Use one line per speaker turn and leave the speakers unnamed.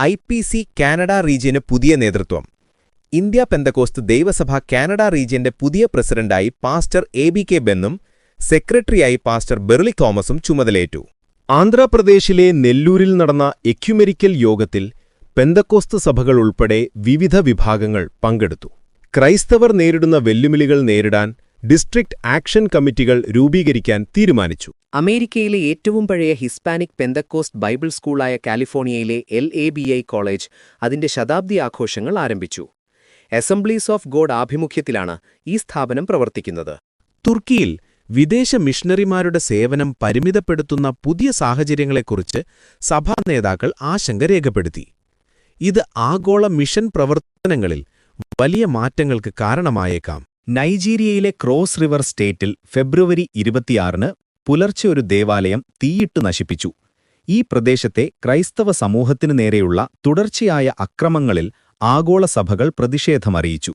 IPC Canada റീജിയന് പുതിയ നേതൃത്വം. India Pentecost ദൈവസഭ കാനഡ റീജിയന്റെ പുതിയ പ്രസിഡന്റായി പാസ്റ്റർ ABK ബെന്നും സെക്രട്ടറിയായി പാസ്റ്റർ ബെർലി തോമസും ചുമതലയേറ്റു.
ആന്ധ്രാപ്രദേശിലെ നെല്ലൂരിൽ നടന്ന എക്യുമെരിക്കൽ യോഗത്തിൽ പെന്തക്കോസ്ത് സഭകൾ ഉൾപ്പെടെ വിവിധ വിഭാഗങ്ങൾ പങ്കെടുത്തു. ക്രൈസ്തവർ നേരിടുന്ന വെല്ലുവിളികൾ നേരിടാൻ ഡിസ്ട്രിക്ട് ആക്ഷൻ കമ്മിറ്റികൾ രൂപീകരിക്കാൻ തീരുമാനിച്ചു.
അമേരിക്കയിലെ ഏറ്റവും പഴയ ഹിസ്പാനിക് പെന്തക്കോസ്റ്റ് ബൈബിൾ സ്കൂളായ കാലിഫോർണിയയിലെ LABI കോളേജ് അതിന്റെ ശതാബ്ദി ആഘോഷങ്ങൾ ആരംഭിച്ചു. അസംബ്ലീസ് ഓഫ് ഗോഡ് ആഭിമുഖ്യത്തിലാണ് ഈ സ്ഥാപനം പ്രവർത്തിക്കുന്നത്.
തുർക്കിയിൽ വിദേശ മിഷണറിമാരുടെ സേവനം പരിമിതപ്പെടുത്തുന്ന പുതിയ സാഹചര്യങ്ങളെക്കുറിച്ച് സഭാ നേതാക്കൾ ആശങ്ക രേഖപ്പെടുത്തി. ഇത് ആഗോള മിഷൻ പ്രവർത്തനങ്ങളിൽ വലിയ മാറ്റങ്ങൾക്ക് കാരണമായേക്കാം.
നൈജീരിയയിലെ ക്രോസ് റിവർ സ്റ്റേറ്റിൽ ഫെബ്രുവരി 26-ന് പുലർച്ചെ ഒരു ദേവാലയം തീയിട്ട് നശിപ്പിച്ചു. ഈ പ്രദേശത്തെ ക്രൈസ്തവ സമൂഹത്തിനു നേരെയുള്ള തുടർച്ചയായ അക്രമങ്ങളിൽ ആഗോള സഭകൾ പ്രതിഷേധമറിയിച്ചു.